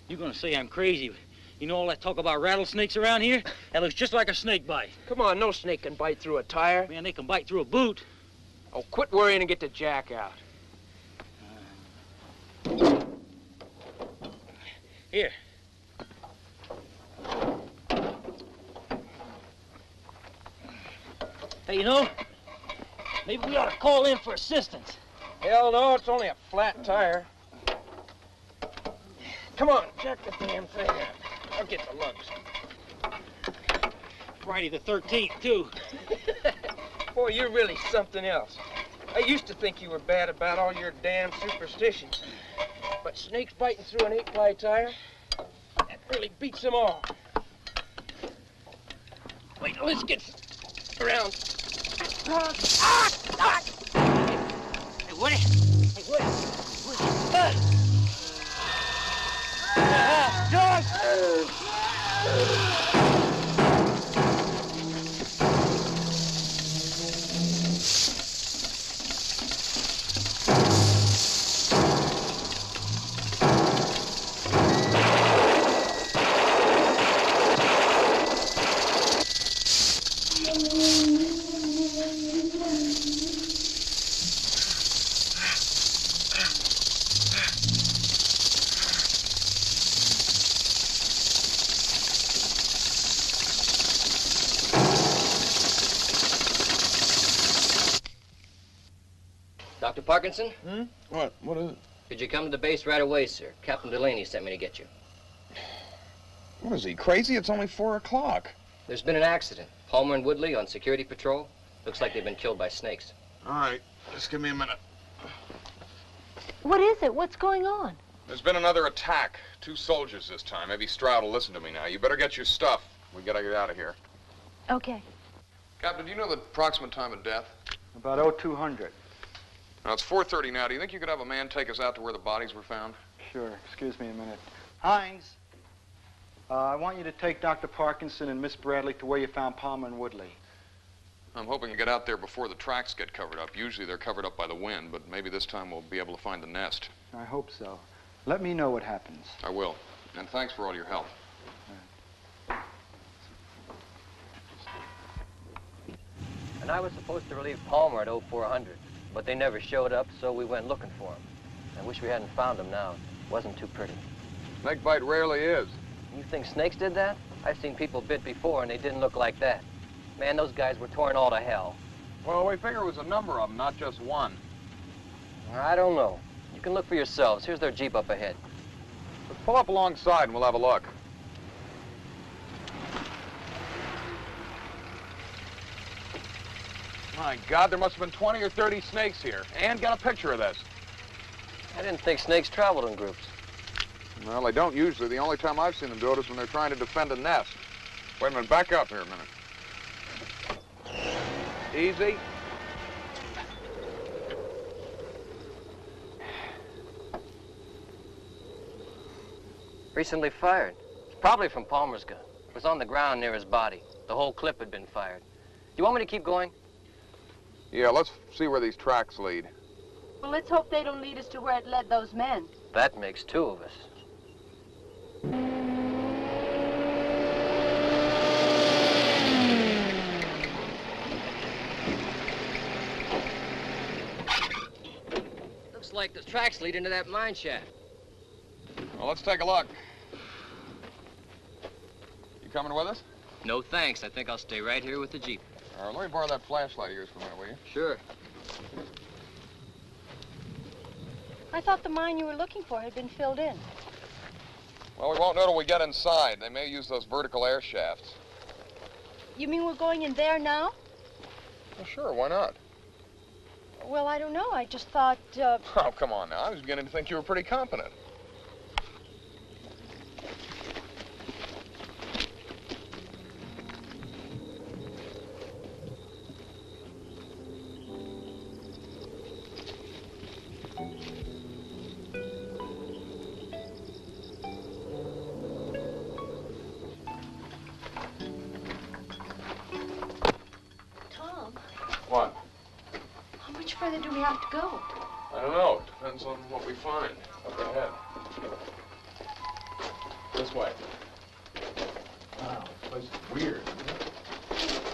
You're gonna say I'm crazy. You know all that talk about rattlesnakes around here? That looks just like a snake bite. Come on, no snake can bite through a tire. Man, they can bite through a boot. Oh, quit worrying and get the jack out. Here. Hey, you know, maybe we ought to call in for assistance. Hell no, it's only a flat tire. Come on, jack the damn thing out. I'll get the lugs. Friday the 13th, too. Boy, you're really something else. I used to think you were bad about all your damn superstitions. But snakes biting through an 8-ply tire? really beats them all. Wait, let's get around. Hey, Woody. Hey, Woody. Dog! Dr. Parkinson? What? What is it? Could you come to the base right away, sir? Captain Delaney sent me to get you. What is he, crazy? It's only 4 o'clock. There's been an accident. Palmer and Woodley on security patrol. Looks like they've been killed by snakes. All right, just give me a minute. What is it? What's going on? There's been another attack. 2 soldiers this time. Maybe Stroud will listen to me now. You better get your stuff. We gotta get out of here. Okay. Captain, do you know the approximate time of death? About 0200. Now, it's 4:30 now. Do you think you could have a man take us out to where the bodies were found? Sure. Excuse me a minute. Hines, I want you to take Dr. Parkinson and Miss Bradley to where you found Palmer and Woodley. I'm hoping to get out there before the tracks get covered up. Usually they're covered up by the wind, but maybe this time we'll be able to find the nest. I hope so. Let me know what happens. I will. And thanks for all your help. And I was supposed to relieve Palmer at 0400, but they never showed up, so we went looking for him. I wish we hadn't found him now. It wasn't too pretty. Snake bite rarely is. You think snakes did that? I've seen people bit before, and they didn't look like that. Man, those guys were torn all to hell. Well, we figure it was a number of them, not just one. I don't know. You can look for yourselves. Here's their Jeep up ahead. Let's pull up alongside and we'll have a look. My God, there must have been 20 or 30 snakes here. Ann, got a picture of this. I didn't think snakes traveled in groups. Well, they don't usually. The only time I've seen them do it is when they're trying to defend a nest. Wait a minute, back up here a minute. Easy. Recently fired. It's probably from Palmer's gun. It was on the ground near his body. The whole clip had been fired. Do you want me to keep going? Yeah, let's see where these tracks lead. Well, let's hope they don't lead us to where it led those men. That makes 2 of us. Looks like the tracks lead into that mine shaft. Well, let's take a look. You coming with us? No thanks. I think I'll stay right here with the Jeep. All right, let me borrow that flashlight of yours for a minute, will you? Sure. I thought the mine you were looking for had been filled in. Well, we won't know till we get inside. They may use those vertical air shafts. You mean we're going in there now? Well, sure, why not? Well, I don't know. I just thought, Oh, come on now. I was beginning to think you were pretty competent. Tom, What? how much further do we have to go? I don't know. Depends on what we find up ahead. This way. Wow, this place is weird.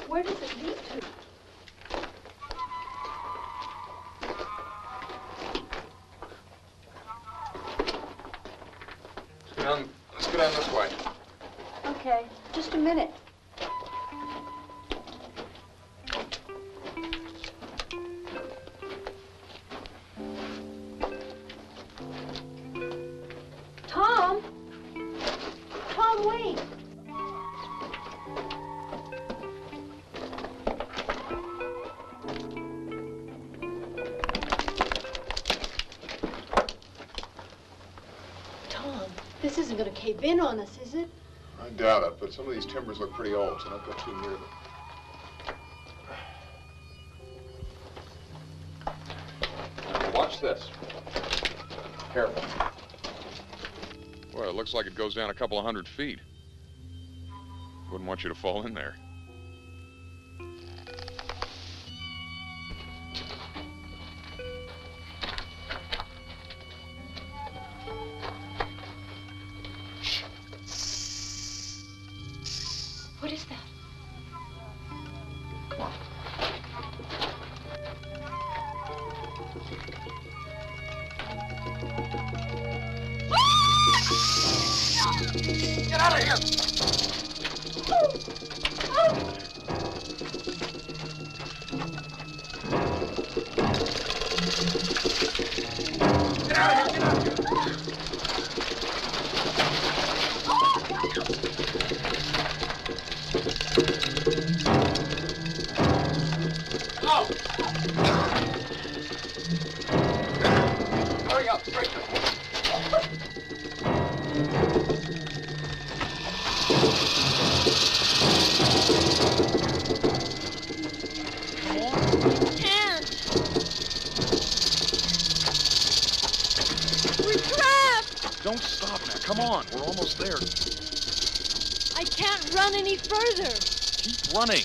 Where does it lead to? Let's go down this way. Okay, just a minute. Tom! Tom, wait! Tom, this This isn't going to cave in on us, is it? I doubt it, but some of these timbers look pretty old, so don't go too near them. Now, watch this. Careful. Well, it looks like it goes down a couple of 100 feet. Wouldn't want you to fall in there. What is that? Come on. Get out of here! Get out of here! Get out of here! Go! Hurry up! Break this one! Don't stop now. Come on. We're almost there. I can't run any further. Keep running.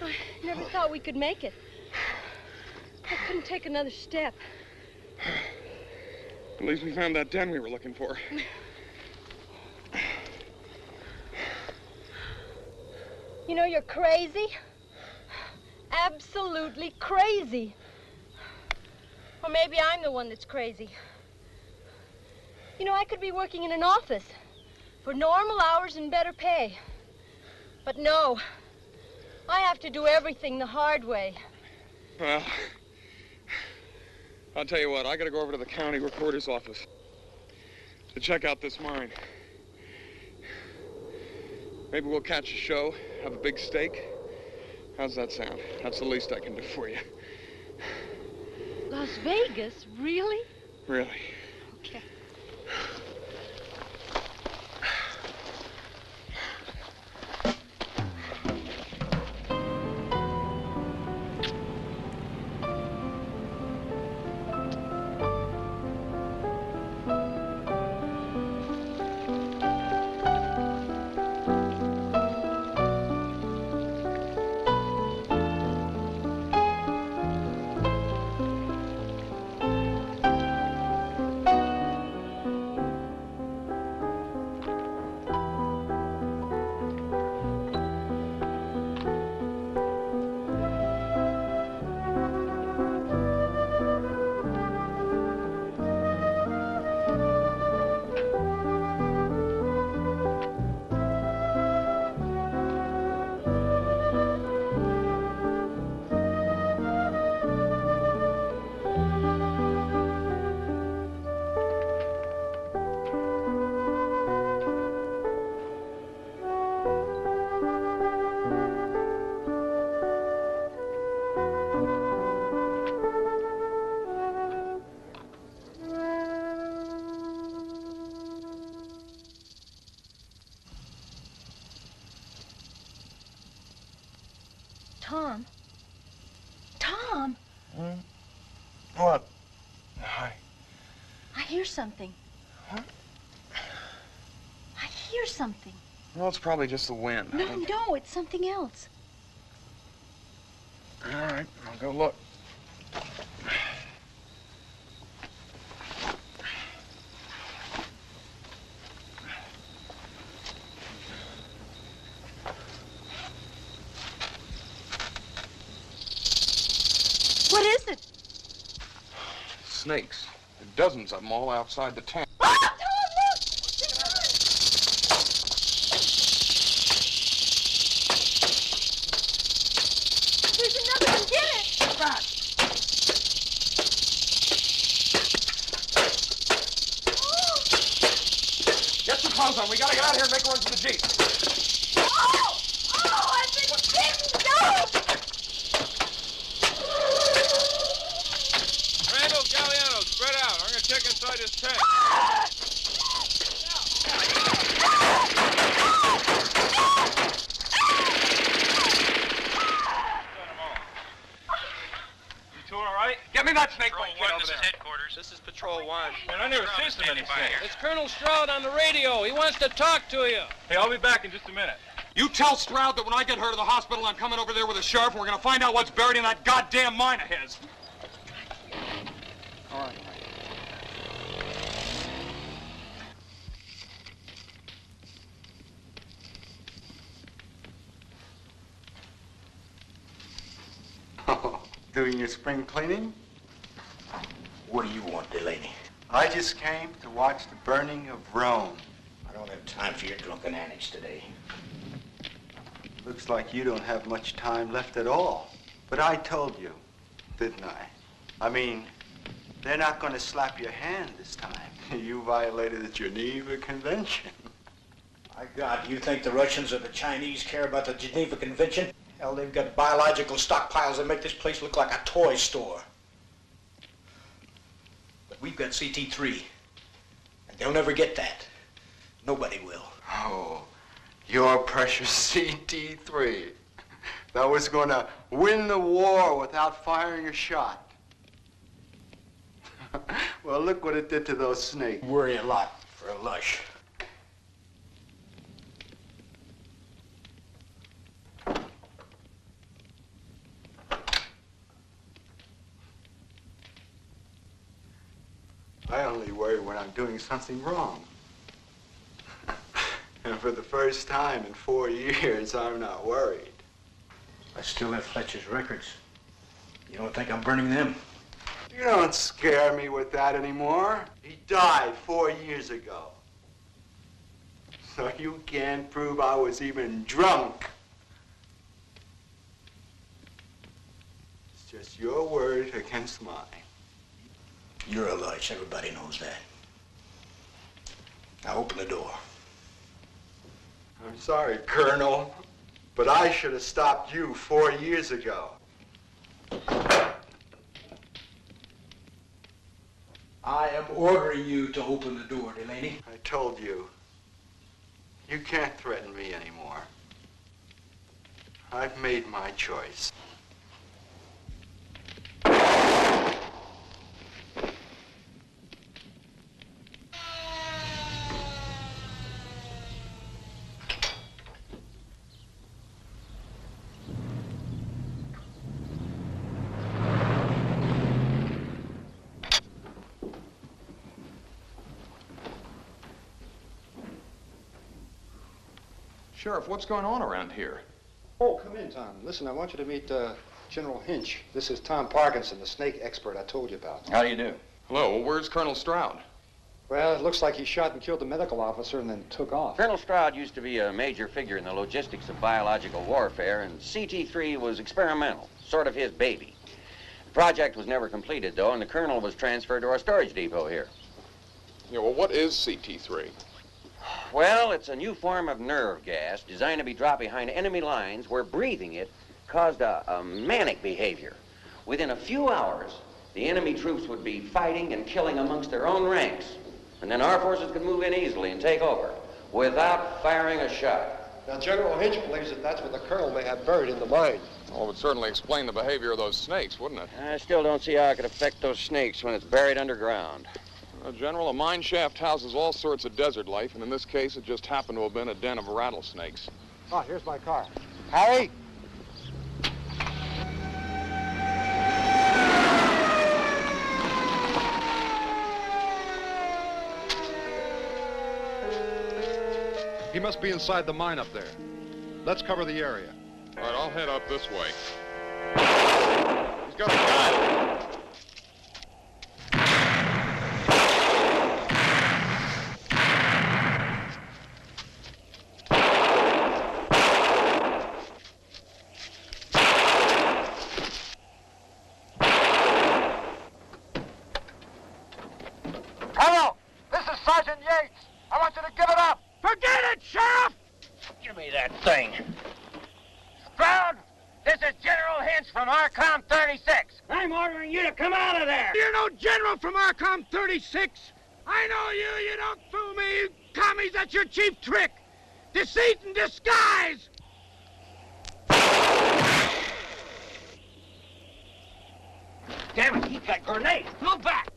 I never thought we could make it. I couldn't take another step. At least we found that den we were looking for. You know, you're crazy. Absolutely crazy. Or maybe I'm the one that's crazy. You know, I could be working in an office for normal hours and better pay. But no, I have to do everything the hard way. Well, I'll tell you what, I gotta go over to the county recorder's office to check out this mine. Maybe we'll catch a show, have a big steak. How's that sound? That's the least I can do for you. Las Vegas? Really? Really. Okay. Tom? Tom? What? Hi. I hear something. What? I hear something. Well, it's probably just the wind. No, it's something else. All right, I'll go look. What is it? Snakes. Dozens of them all outside the tent. There's another one. Get it! Fast! Get some clothes on. We gotta get out of here and make a run for the Jeep. Oh! Oh, I've been bitten! No! Randall, Galliano, spread out. I'm gonna check inside this tent. Get me that snake bite kid over This there. is headquarters. This is Patrol 1. Man, I never seen so many snakes. It's Colonel Stroud on the radio. He wants to talk to you. Hey, I'll be back in just a minute. You tell Stroud that when I get her to the hospital, I'm coming over there with the sheriff, and we're gonna find out what's buried in that goddamn mine of his. All right. Oh, doing your spring cleaning? What do you want, Delaney? I just came to watch the burning of Rome. I don't have time for your drunken antics today. Looks like you don't have much time left at all. But I told you, didn't I? I mean, they're not going to slap your hand this time. You violated the Geneva Convention. My God, do you think the Russians or the Chinese care about the Geneva Convention? Hell, they've got biological stockpiles that make this place look like a toy store. But we've got CT3, and they'll never get that. Nobody will. Oh, your precious CT3. That was going to win the war without firing a shot. Well, look what it did to those snakes. Worry a lot for a lush. I only worry when I'm doing something wrong. And for the first time in 4 years, I'm not worried. I still have Fletcher's records. You don't think I'm burning them? You don't scare me with that anymore. He died 4 years ago. So you can't prove I was even drunk. It's just your word against mine. You're a lush. Everybody knows that. Now open the door. I'm sorry, Colonel, but I should have stopped you 4 years ago. I am ordering you to open the door, Delaney. I told you. You can't threaten me anymore. I've made my choice. Sheriff, what's going on around here? Oh, come in, Tom. Listen, I want you to meet General Hinch. This is Tom Parkinson, the snake expert I told you about. How do you do? Hello, where's Colonel Stroud? Well, it looks like he shot and killed the medical officer and then took off. Colonel Stroud used to be a major figure in the logistics of biological warfare, and CT3 was experimental, sort of his baby. The project was never completed, though, and the colonel was transferred to our storage depot here. Yeah, well, what is CT3? Well, it's a new form of nerve gas designed to be dropped behind enemy lines where breathing it caused a manic behavior. Within a few hours, the enemy troops would be fighting and killing amongst their own ranks. And then our forces could move in easily and take over without firing a shot. Now, General Hinch believes that that's what the colonel may have buried in the mine. Well, it would certainly explain the behavior of those snakes, wouldn't it? I still don't see how it could affect those snakes when it's buried underground. General, a mine shaft houses all sorts of desert life, and in this case, it just happened to have been a den of rattlesnakes. Oh, here's my car. Harry! He must be inside the mine up there. Let's cover the area. All right, I'll head up this way. He's got a gun! Hello, this is Sergeant Yates. I want you to give it up. Forget it, Sheriff! Give me that thing. Stroud, this is General Hinch from Arcom 36. I'm ordering you to come out of there. You're no general from Arcom 36. I know you. You don't fool me. You commies, that's your chief trick. Deceit and disguise. Damn it, he's got grenades. Move back.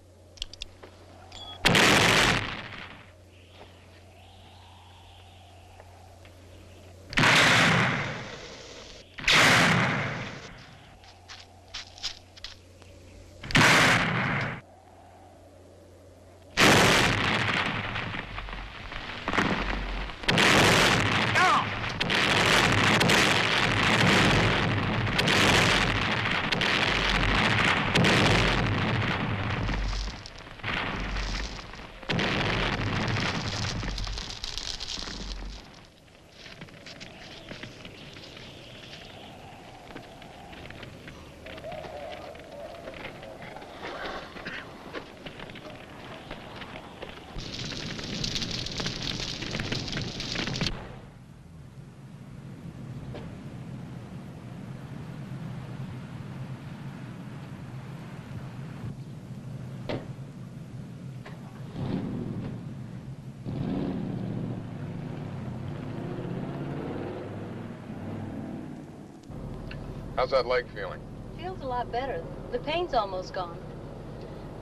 How's that leg feeling? Feels a lot better. The pain's almost gone.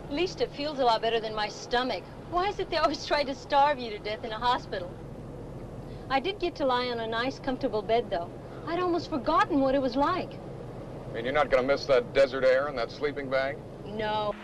At least it feels a lot better than my stomach. Why is it they always try to starve you to death in a hospital? I did get to lie on a nice, comfortable bed, though. I'd almost forgotten what it was like. I mean, you're not going to miss that desert air and that sleeping bag? No.